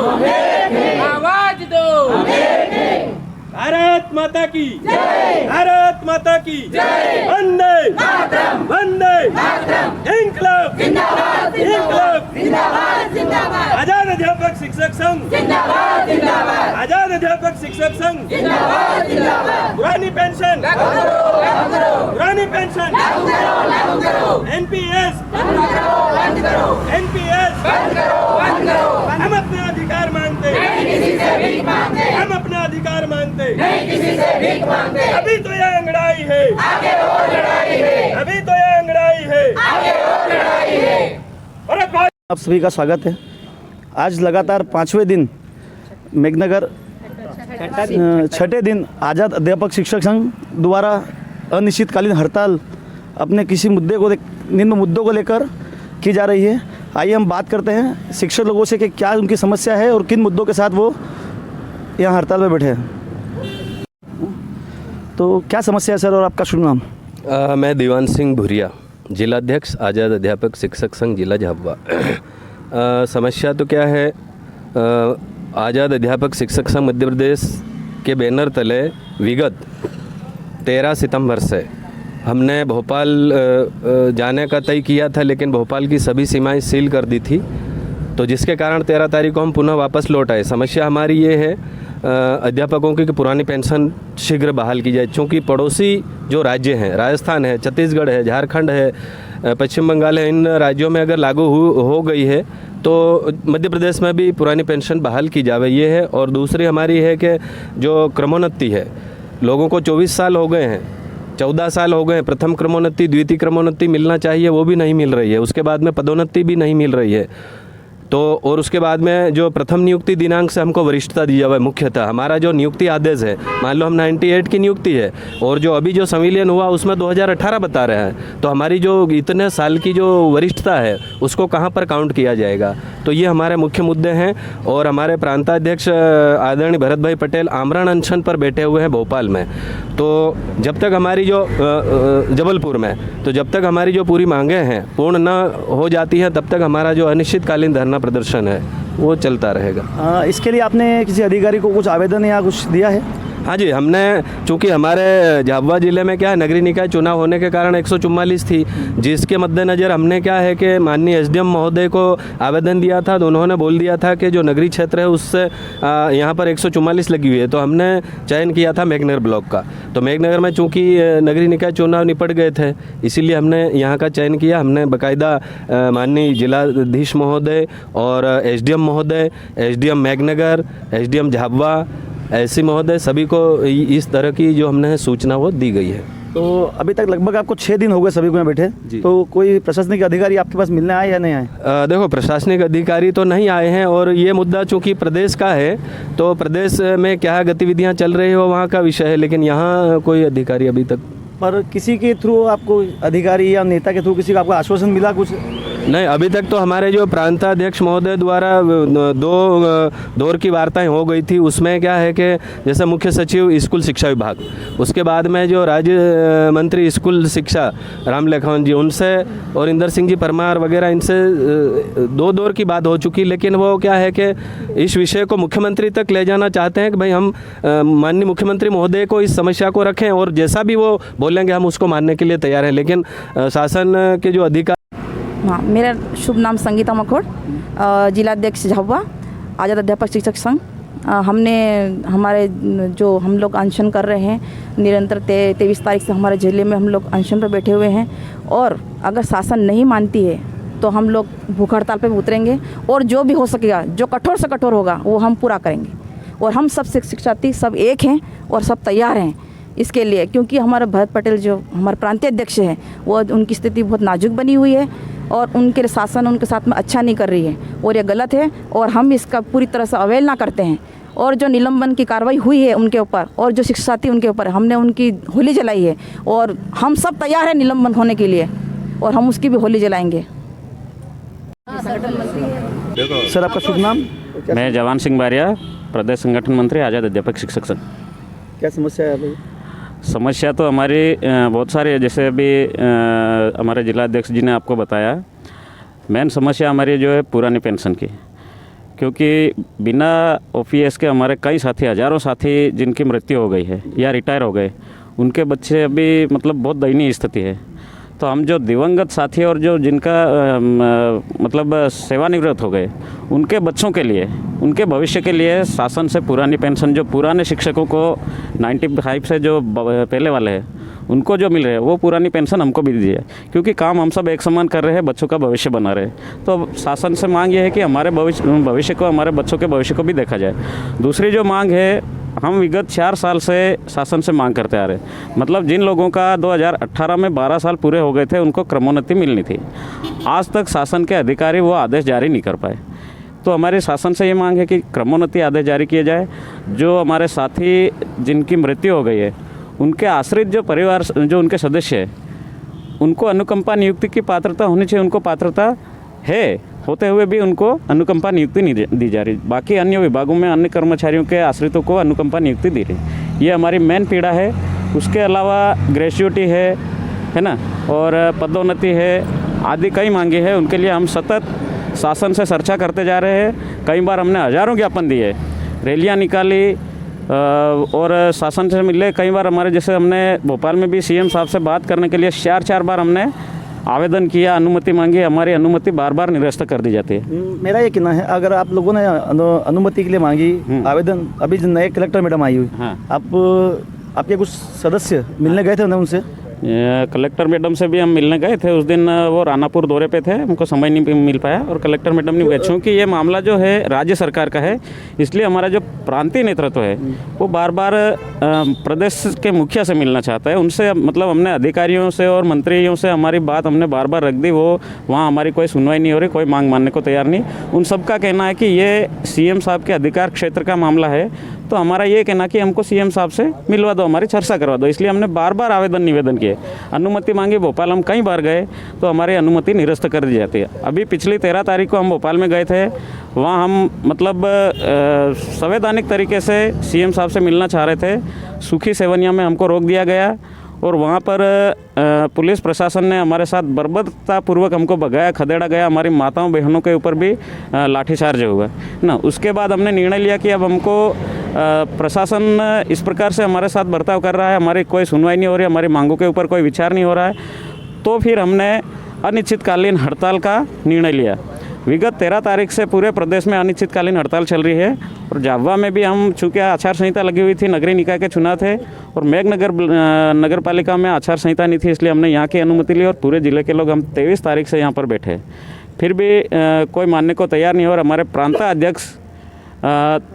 आवाज दो। भारत माता की जय, भारत माता की जय, वंदे मातरम, वंदे मातरम, इनकलाब जिंदाबाद, इनकलाब जिंदाबाद, जिंदाबाद, आजाद अध्यापक शिक्षक संघ जिंदाबाद, जिंदाबाद, आजाद अध्यापक शिक्षक संघ जिंदाबाद, जिंदाबाद, पुरानी पेंशन लागू करो, लागू करो, पुरानी पेंशन लागू करो, लागू करो, एनपीएस बंद करो, बंद करो, एनपीएस बंद करो, बंद करो, हम अपने अधिकार मांगते, नहीं किसी से भीख मांगते, हम अपना अधिकार मांगते, नहीं किसी से भीख मांगते, अभी तो ये अंगड़ाई है, आगे और लड़ाई है, अभी तो ये अंगड़ाई है, आगे और लड़ाई है। आप सभी का स्वागत है। आज लगातार 5वें दिन मेघनगर छठे दिन आज़ाद अध्यापक शिक्षक संघ द्वारा अनिश्चितकालीन हड़ताल अपने किसी निम्न मुद्दों को लेकर की जा रही है। आइए हम बात करते हैं शिक्षक लोगों से कि क्या उनकी समस्या है और किन मुद्दों के साथ वो यहाँ हड़ताल में बैठे हैं। तो क्या समस्या है सर, और आपका शुभ नाम? मैं दीवान सिंह भुरिया, जिलाध्यक्ष आज़ाद अध्यापक शिक्षक संघ जिला झाबुआ। समस्या तो क्या है, आज़ाद अध्यापक शिक्षक संघ मध्य प्रदेश के बैनर तले विगत 13 सितंबर से हमने भोपाल जाने का तय किया था, लेकिन भोपाल की सभी सीमाएं सील कर दी थी, तो जिसके कारण 13 तारीख को हम पुनः वापस लौट आए। समस्या हमारी ये है अध्यापकों की पुरानी पेंशन शीघ्र बहाल की जाए, क्योंकि पड़ोसी जो राज्य हैं, राजस्थान है, छत्तीसगढ़ है, झारखंड है, पश्चिम बंगाल है, इन राज्यों में अगर लागू हो गई है तो मध्य प्रदेश में भी पुरानी पेंशन बहाल की जावे, ये है। और दूसरी हमारी है कि जो क्रमोन्नति है, लोगों को 24 साल हो गए हैं, 14 साल हो गए हैं, प्रथम क्रमोन्नति द्वितीय क्रमोन्नति मिलना चाहिए, वो भी नहीं मिल रही है। उसके बाद में पदोन्नति भी नहीं मिल रही है। तो और उसके बाद में जो प्रथम नियुक्ति दिनांक से हमको वरिष्ठता दी जाए, मुख्यतः हमारा जो नियुक्ति आदेश है, मान लो हम 98 की नियुक्ति है और जो अभी जो संविलियन हुआ उसमें 2018 बता रहे हैं, तो हमारी जो इतने साल की जो वरिष्ठता है उसको कहाँ पर काउंट किया जाएगा। तो ये हमारे मुख्य मुद्दे हैं। और हमारे प्रांताध्यक्ष आदरणीय भरत भाई पटेल आमरण अनशन पर बैठे हुए हैं भोपाल में, तो जब तक हमारी जो जबलपुर में, तो जब तक हमारी जो पूरी मांगें हैं पूर्ण न हो जाती हैं, तब तक हमारा जो अनिश्चितकालीन धरना प्रदर्शन है वो चलता रहेगा। इसके लिए आपने किसी अधिकारी को कुछ आवेदन या कुछ दिया है? हाँ जी, हमने, चूँकि हमारे झाबुआ ज़िले में क्या है, नगरीय निकाय चुनाव होने के कारण 144 थी, जिसके मद्देनज़र हमने क्या है कि माननीय एसडीएम महोदय को आवेदन दिया था, तो उन्होंने बोल दिया था कि जो नगरीय क्षेत्र है उससे यहाँ पर 144 लगी हुई है, तो हमने चयन किया था मेघनगर ब्लॉक का। तो मेघनगर में चूँकि नगरीय निकाय चुनाव निपट गए थे, इसीलिए हमने यहाँ का चयन किया। हमने बाकायदा माननीय जिलाधीश महोदय और एसडीएम महोदय, एसडीएम मेघनगर, एसडीएम झाबुआ, ऐसी महोदय, सभी को इस तरह की जो हमने सूचना वो दी गई है। तो अभी तक लगभग आपको 6 दिन हो गए सभी को यहाँ बैठे, तो कोई प्रशासनिक अधिकारी आपके पास मिलने आए या नहीं आए? देखो, प्रशासनिक अधिकारी तो नहीं आए हैं, और ये मुद्दा चूँकि प्रदेश का है, तो प्रदेश में क्या गतिविधियाँ चल रही हो वहाँ का विषय है, लेकिन यहाँ कोई अधिकारी अभी तक। पर किसी के थ्रू आपको, अधिकारी या नेता के थ्रू किसी को आपको आश्वासन मिला कुछ? नहीं, अभी तक तो हमारे जो प्रांताध्यक्ष महोदय द्वारा 2 दौर की वार्ताएं हो गई थी। उसमें क्या है कि जैसे मुख्य सचिव स्कूल शिक्षा विभाग, उसके बाद में जो राज्य मंत्री स्कूल शिक्षा राम लखन जी, उनसे और इंदर सिंह जी परमार वगैरह, इनसे 2 दौर की बात हो चुकी। लेकिन वो क्या है कि इस विषय को मुख्यमंत्री तक ले जाना चाहते हैं कि भाई हम माननीय मुख्यमंत्री महोदय को इस समस्या को रखें, और जैसा भी वो बोलेंगे हम उसको मानने के लिए तैयार हैं। लेकिन शासन के जो अधिकारी। हाँ, मेरा शुभ नाम संगीता मखोड़, जिलाध्यक्ष झाबुआ, आज़ाद अध्यापक शिक्षक संघ। हमने हमारे जो हम लोग अनशन कर रहे हैं निरंतर 23 तारीख से हमारे ज़िले में हम लोग अनशन पर बैठे हुए हैं, और अगर शासन नहीं मानती है तो हम लोग भूख हड़ताल पर उतरेंगे, और जो भी हो सकेगा, जो कठोर से कठोर होगा वो हम पूरा करेंगे। और हम सब शिक्षार्थी सब एक हैं और सब तैयार हैं इसके लिए, क्योंकि हमारा भरत पटेल जो हमारे प्रांतीय अध्यक्ष हैं, वो उनकी स्थिति बहुत नाजुक बनी हुई है और उनके शासन उनके साथ में अच्छा नहीं कर रही है, और ये गलत है, और हम इसका पूरी तरह से अवहेलना करते हैं। और जो निलंबन की कार्रवाई हुई है उनके ऊपर, और जो शिक्षार्थी उनके ऊपर, हमने उनकी होली जलाई है, और हम सब तैयार हैं निलंबन होने के लिए, और हम उसकी भी होली जलाएंगे। सर, आपका शुभ नाम? मैं जवान सिंह बारिया, प्रदेश संगठन मंत्री, आज़ाद अध्यापक शिक्षक संघ। क्या समस्या है भाई? समस्या तो हमारी बहुत सारी है, जैसे अभी हमारे जिलाध्यक्ष जी ने आपको बताया। मेन समस्या हमारी जो है पुरानी पेंशन की, क्योंकि बिना OPS के हमारे कई साथी, हज़ारों साथी जिनकी मृत्यु हो गई है या रिटायर हो गए, उनके बच्चे अभी मतलब बहुत दयनीय स्थिति है। तो हम जो दिवंगत साथी और जो जिनका मतलब सेवानिवृत्त हो गए, उनके बच्चों के लिए, उनके भविष्य के लिए शासन से पुरानी पेंशन, जो पुराने शिक्षकों को 95 से जो पहले वाले हैं उनको जो मिल रहे हैं, वो पुरानी पेंशन हमको भी दीजिए, क्योंकि काम हम सब एक समान कर रहे हैं, बच्चों का भविष्य बना रहे हैं। तो शासन से मांग ये है कि हमारे भविष्य को, हमारे बच्चों के भविष्य को भी देखा जाए। दूसरी जो मांग है, हम विगत 4 साल से शासन से मांग करते आ रहे हैं, मतलब जिन लोगों का 2018 में 12 साल पूरे हो गए थे, उनको क्रमोन्नति मिलनी थी। आज तक शासन के अधिकारी वो आदेश जारी नहीं कर पाए। तो हमारे शासन से ये मांग है कि क्रमोन्नति आदेश जारी किए जाए। जो हमारे साथी जिनकी मृत्यु हो गई है, उनके आश्रित जो परिवार, जो उनके सदस्य हैं, उनको अनुकंपा नियुक्ति की पात्रता होनी चाहिए। उनको पात्रता है, होते हुए भी उनको अनुकंपा नियुक्ति नहीं दी जा रही। बाकी अन्य विभागों में अन्य कर्मचारियों के आश्रितों को अनुकंपा नियुक्ति दी रही। ये हमारी मेन पीड़ा है। उसके अलावा ग्रेच्युटी है ना, और पदोन्नति है, आदि कई मांगे हैं। उनके लिए हम सतत शासन से चर्चा करते जा रहे हैं। कई बार हमने हज़ारों ज्ञापन दिए, रैलियाँ निकाली और शासन से मिले। कई बार हमारे, जैसे हमने भोपाल में भी CM साहब से बात करने के लिए 4 बार हमने आवेदन किया, अनुमति मांगी। हमारी अनुमति बार बार निरस्त कर दी जाती है। मेरा ये कहना है, अगर आप लोगों ने अनुमति के लिए मांगी आवेदन, अभी जो नए कलेक्टर मैडम आई हुई, हाँ। आपके कुछ सदस्य मिलने गए थे उनसे? कलेक्टर मैडम से भी हम मिलने गए थे। उस दिन वो रानापुर दौरे पे थे, हमको समय नहीं मिल पाया। और कलेक्टर मैडम ने पूछा कि ये मामला जो है राज्य सरकार का है, इसलिए हमारा जो प्रांतीय नेतृत्व है वो बार बार प्रदेश के मुखिया से मिलना चाहता है। उनसे मतलब हमने अधिकारियों से और मंत्रियों से हमारी बात हमने बार बार रख दी, वो वहाँ हमारी कोई सुनवाई नहीं हो रही, कोई मांग मानने को तैयार नहीं। उन सब का कहना है कि ये CM साहब के अधिकार क्षेत्र का मामला है। तो हमारा ये कहना कि हमको CM साहब से मिलवा दो, हमारी चर्चा करवा दो। इसलिए हमने बार बार आवेदन निवेदन किए, अनुमति मांगी। भोपाल हम कई बार गए तो हमारी अनुमति निरस्त कर दी जाती है। अभी पिछली 13 तारीख को हम भोपाल में गए थे। वहाँ हम मतलब संवैधानिक तरीके से CM साहब से मिलना चाह रहे थे। सुखी सेवनिया में हमको रोक दिया गया और वहाँ पर पुलिस प्रशासन ने हमारे साथ बर्बरतापूर्वक हमको भगाया, खदेड़ा गया। हमारी माताओं बहनों के ऊपर भी लाठीचार्ज हुआ ना। उसके बाद हमने निर्णय लिया कि अब हमको प्रशासन इस प्रकार से हमारे साथ बर्ताव कर रहा है, हमारी कोई सुनवाई नहीं हो रही, हमारी मांगों के ऊपर कोई विचार नहीं हो रहा है। तो फिर हमने अनिश्चितकालीन हड़ताल का निर्णय लिया। विगत 13 तारीख से पूरे प्रदेश में अनिश्चितकालीन हड़ताल चल रही है। और झाबुआ में भी हम, चूँकि आचार संहिता लगी हुई थी, नगरीय निकाय के चुनाव थे और मेघनगर नगर पालिका में आचार संहिता नहीं थी, इसलिए हमने यहाँ की अनुमति ली और पूरे ज़िले के लोग हम 23 तारीख से यहाँ पर बैठे। फिर भी कोई मानने को तैयार नहीं। और हमारे प्रांता अध्यक्ष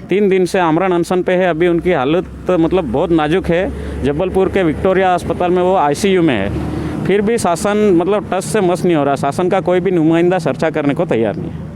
3 दिन से आमरण अनशन पे है। अभी उनकी हालत मतलब बहुत नाजुक है। जबलपुर के विक्टोरिया अस्पताल में वो ICU में है। फिर भी शासन मतलब टस से मस नहीं हो रहा। शासन का कोई भी नुमाइंदा चर्चा करने को तैयार नहीं है।